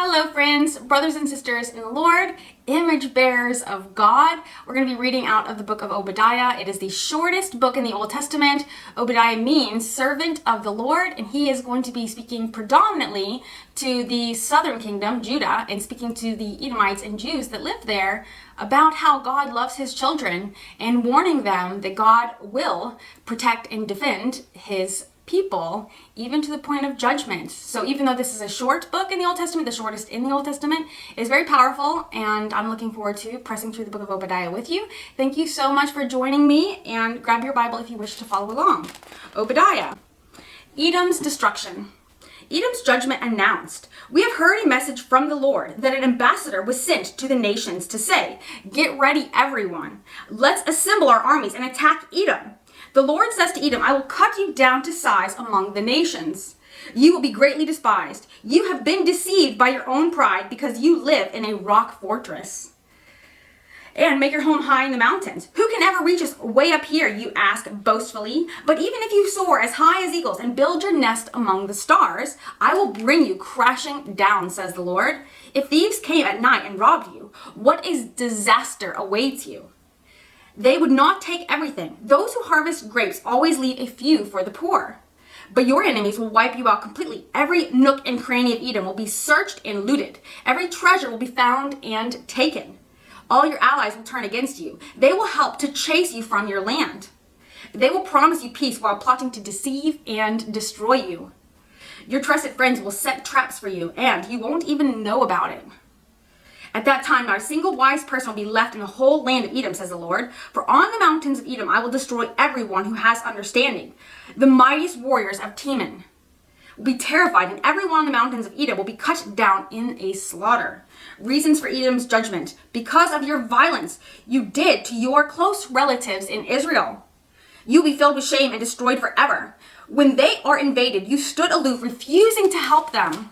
Hello friends, brothers and sisters in the Lord, image bearers of God. We're going to be reading out of the book of Obadiah. It is the shortest book in the Old Testament. Obadiah means servant of the Lord, and he is going to be speaking predominantly to the southern kingdom, Judah, and speaking to the Edomites and Jews that live there about how God loves his children and warning them that God will protect and defend his people, even to the point of judgment. So even though this is a short book in the Old Testament, the shortest in the Old Testament, it's very powerful, and I'm looking forward to pressing through the book of Obadiah with you. Thank you so much for joining me, and grab your Bible if you wish to follow along. Obadiah. Edom's destruction. Edom's judgment announced. We have heard a message from the Lord that an ambassador was sent to the nations to say, "Get ready, everyone. Let's assemble our armies and attack Edom. The Lord says to Edom, I will cut you down to size among the nations. You will be greatly despised. You have been deceived by your own pride because you live in a rock fortress and make your home high in the mountains. Who can ever reach us way up here, you ask boastfully? But even if you soar as high as eagles and build your nest among the stars, I will bring you crashing down, says the Lord. If thieves came at night and robbed you, what a disaster awaits you. They would not take everything. Those who harvest grapes always leave a few for the poor. But your enemies will wipe you out completely. Every nook and cranny of Edom will be searched and looted. Every treasure will be found and taken. All your allies will turn against you. They will help to chase you from your land. They will promise you peace while plotting to deceive and destroy you. Your trusted friends will set traps for you, and you won't even know about it. At that time, not a single wise person will be left in the whole land of Edom, says the Lord. For on the mountains of Edom, I will destroy everyone who has understanding. The mightiest warriors of Teman will be terrified, and everyone on the mountains of Edom will be cut down in a slaughter. Reasons for Edom's judgment. Because of your violence you did to your close relatives in Israel. You will be filled with shame and destroyed forever. When they are invaded, you stood aloof, refusing to help them.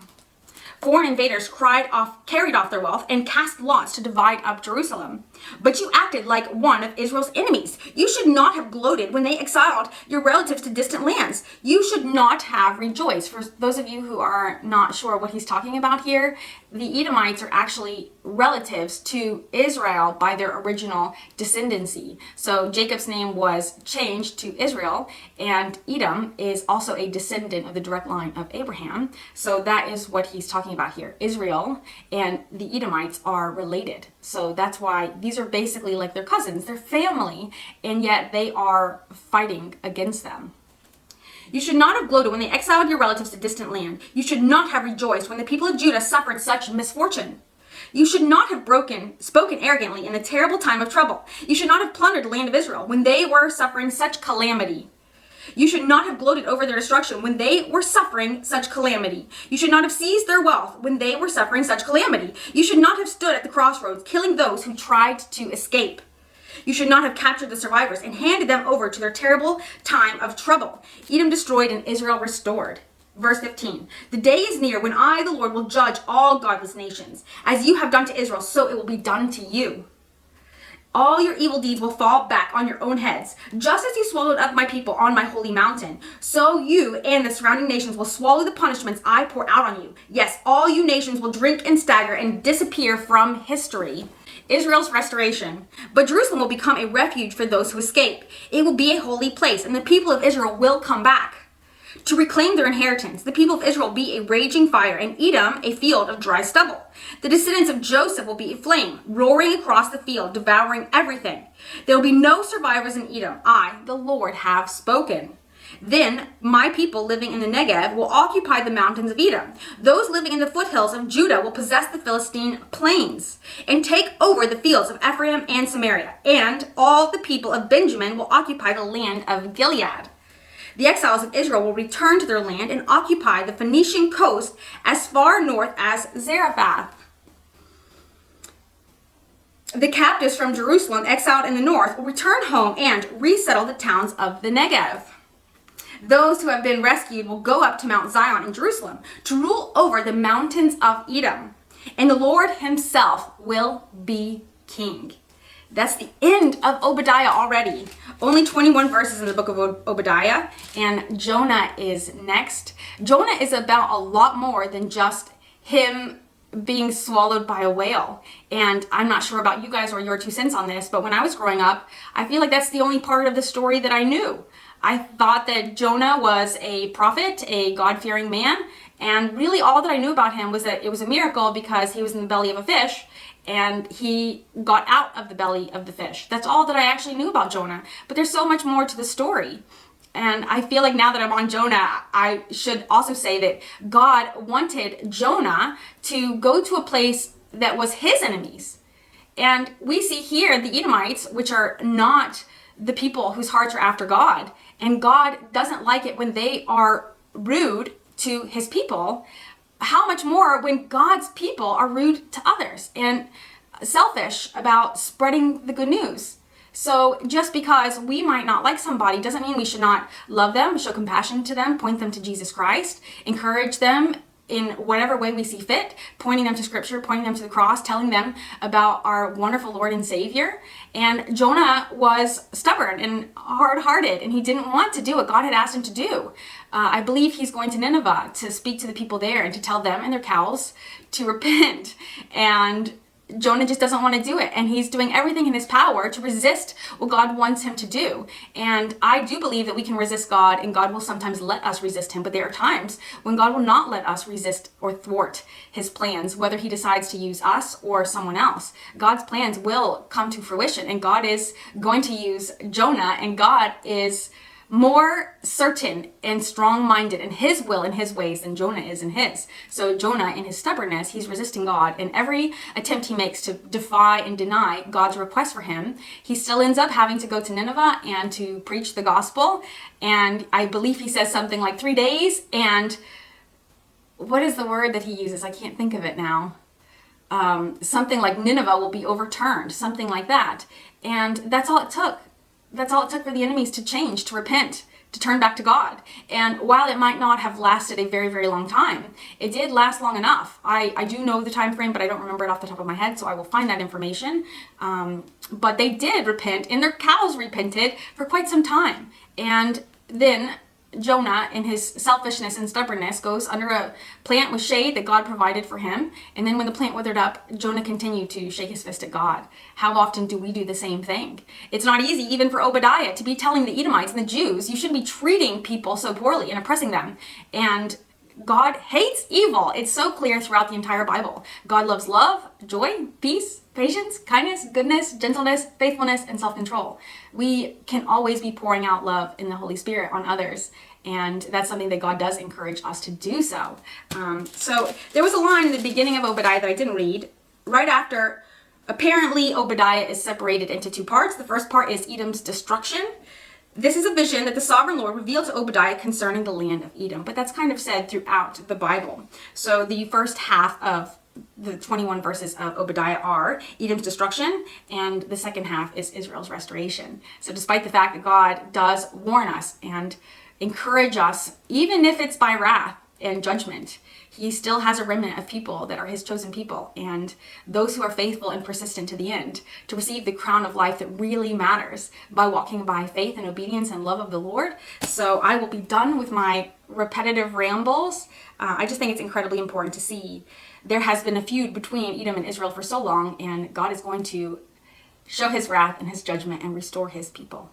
Foreign invaders carried off their wealth and cast lots to divide up Jerusalem. But you acted like one of Israel's enemies. You should not have gloated when they exiled your relatives to distant lands. You should not have rejoiced. For those of you who are not sure what he's talking about here, the Edomites are actually relatives to Israel by their original descendancy. So Jacob's name was changed to Israel, and Edom is also a descendant of the direct line of Abraham. So that is what he's talking about here. Israel and the Edomites are related. So that's why these are basically like their cousins, their family, and yet they are fighting against them. You should not have gloated when they exiled your relatives to distant land. You should not have rejoiced when the people of Judah suffered such misfortune. You should not have spoken arrogantly in the terrible time of trouble. You should not have plundered the land of Israel when they were suffering such calamity. You should not have gloated over their destruction when they were suffering such calamity. You should not have seized their wealth when they were suffering such calamity. You should not have stood at the crossroads, killing those who tried to escape. You should not have captured the survivors and handed them over to their terrible time of trouble. Edom destroyed and Israel restored. Verse 15, the day is near when I, the Lord, will judge all godless nations. As you have done to Israel, so it will be done to you. All your evil deeds will fall back on your own heads. Just as you swallowed up my people on my holy mountain, so you and the surrounding nations will swallow the punishments I pour out on you. Yes, all you nations will drink and stagger and disappear from history. Israel's restoration. But Jerusalem will become a refuge for those who escape. It will be a holy place, and the people of Israel will come back to reclaim their inheritance. The people of Israel will be a raging fire, and Edom a field of dry stubble. The descendants of Joseph will be a flame, roaring across the field, devouring everything. There will be no survivors in Edom. I, the Lord, have spoken. Then my people living in the Negev will occupy the mountains of Edom. Those living in the foothills of Judah will possess the Philistine plains and take over the fields of Ephraim and Samaria. And all the people of Benjamin will occupy the land of Gilead. The exiles of Israel will return to their land and occupy the Phoenician coast as far north as Zarephath. The captives from Jerusalem, exiled in the north, will return home and resettle the towns of the Negev. Those who have been rescued will go up to Mount Zion in Jerusalem to rule over the mountains of Edom, and the Lord himself will be king. That's the end of Obadiah already. Only 21 verses in the book of Obadiah, and Jonah is next. Jonah is about a lot more than just him being swallowed by a whale. And I'm not sure about you guys or your 2 cents on this, but when I was growing up, I feel like that's the only part of the story that I knew. I thought that Jonah was a prophet, a God-fearing man, and really all that I knew about him was that it was a miracle because he was in the belly of a fish and he got out of the belly of the fish. That's all that I actually knew about Jonah. But there's so much more to the story. And I feel like now that I'm on Jonah, I should also say that God wanted Jonah to go to a place that was his enemies. And we see here the Edomites, which are not the people whose hearts are after God. And God doesn't like it when they are rude to his people. How much more when God's people are rude to others and selfish about spreading the good news. So just because we might not like somebody doesn't mean we should not love them, show compassion to them, point them to Jesus Christ, encourage them in whatever way we see fit, pointing them to scripture, pointing them to the cross, telling them about our wonderful Lord and Savior. And Jonah was stubborn and hard-hearted, and he didn't want to do what God had asked him to do. I believe he's going to Nineveh to speak to the people there and to tell them and their cows to repent. And Jonah just doesn't want to do it, and he's doing everything in his power to resist what God wants him to do. And I do believe that we can resist God, and God will sometimes let us resist him, but there are times when God will not let us resist or thwart his plans, whether he decides to use us or someone else. God's plans will come to fruition, and God is going to use Jonah, and God is more certain and strong-minded in his will and his ways than Jonah is in his. So Jonah, in his stubbornness, he's resisting God. And every attempt he makes to defy and deny God's request for him, he still ends up having to go to Nineveh and to preach the gospel. And I believe he says something like 3 days. And what is the word that he uses? I can't think of it now. Something like Nineveh will be overturned, something like that. And that's all it took. That's all it took for the enemies to change, to repent, to turn back to God. And while it might not have lasted a very, very long time, it did last long enough. I do know the time frame, but I don't remember it off the top of my head, so I will find that information. But they did repent, and their cows repented for quite some time. And then Jonah, in his selfishness and stubbornness, goes under a plant with shade that God provided for him. And then when the plant withered up, Jonah continued to shake his fist at God. How often do we do the same thing? It's not easy, even for Obadiah, to be telling the Edomites and the Jews, you shouldn't be treating people so poorly and oppressing them. And God hates evil. It's so clear throughout the entire Bible. God loves love, joy, peace, patience, kindness, goodness, gentleness, faithfulness, and self-control. We can always be pouring out love in the Holy Spirit on others. And that's something that God does encourage us to do so. So there was a line in the beginning of Obadiah that I didn't read. Right after, apparently Obadiah is separated into 2 parts. The first part is Edom's destruction. This is a vision that the sovereign Lord revealed to Obadiah concerning the land of Edom. But that's kind of said throughout the Bible. So the first half of the 21 verses of Obadiah are Edom's destruction, and the second half is Israel's restoration. So despite the fact that God does warn us and encourage us, even if it's by wrath and judgment, he still has a remnant of people that are his chosen people, and those who are faithful and persistent to the end, to receive the crown of life that really matters by walking by faith and obedience and love of the Lord. So I will be done with my repetitive rambles. I just think it's incredibly important to see there has been a feud between Edom and Israel for so long, and God is going to show his wrath and his judgment and restore his people.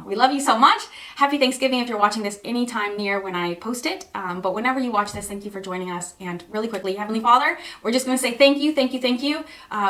We love you so much. Happy Thanksgiving if you're watching this anytime near when I post it. But whenever you watch this, thank you for joining us. And really quickly, Heavenly Father, we're just going to say thank you, thank you, thank you.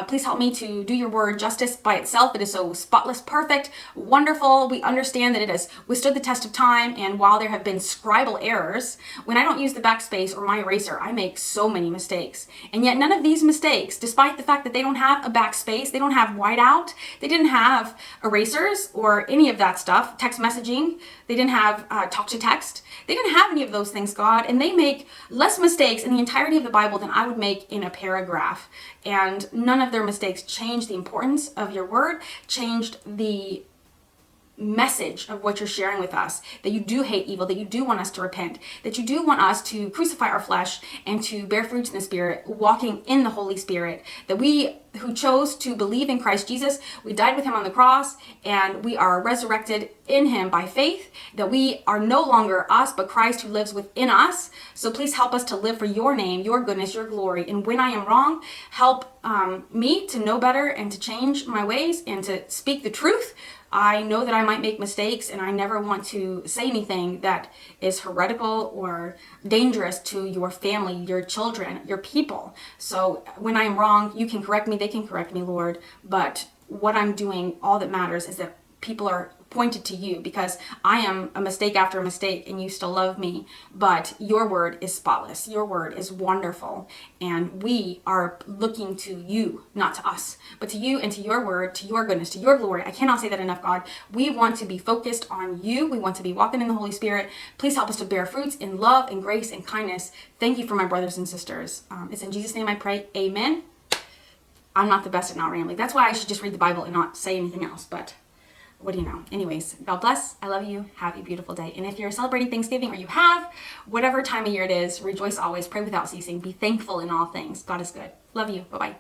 Please help me to do your word justice by itself. It is so spotless, perfect, wonderful. We understand that it has withstood the test of time. And while there have been scribal errors, when I don't use the backspace or my eraser, I make so many mistakes. And yet none of these mistakes, despite the fact that they don't have a backspace, they don't have whiteout, they didn't have erasers or any of that stuff, text messaging, they didn't have talk to text, they didn't have any of those things, God, and they make less mistakes in the entirety of the Bible than I would make in a paragraph. And none of their mistakes changed the importance of your word, changed the message of what you're sharing with us, that you do hate evil, that you do want us to repent, that you do want us to crucify our flesh and to bear fruits in the Spirit, walking in the Holy Spirit, that we who chose to believe in Christ Jesus, we died with him on the cross, and we are resurrected in him by faith, that we are no longer us, but Christ who lives within us. So please help us to live for your name, your goodness, your glory. And when I am wrong, help me to know better and to change my ways and to speak the truth. I know that I might make mistakes, and I never want to say anything that is heretical or dangerous to your family, your children, your people. So when I'm wrong, you can correct me, they can correct me, Lord. But what I'm doing, all that matters is that people are pointed to you, because I am a mistake after a mistake and you still love me. But your word is spotless. Your word is wonderful. And we are looking to you, not to us, but to you and to your word, to your goodness, to your glory. I cannot say that enough, God. We want to be focused on you. We want to be walking in the Holy Spirit. Please help us to bear fruits in love and grace and kindness. Thank you for my brothers and sisters. It's in Jesus' name I pray. Amen. I'm not the best at not rambling. That's why I should just read the Bible and not say anything else. But what do you know? Anyways, God bless. I love you. Have a beautiful day. And if you're celebrating Thanksgiving, or you have, whatever time of year it is, rejoice always, pray without ceasing, be thankful in all things. God is good. Love you. Bye-bye.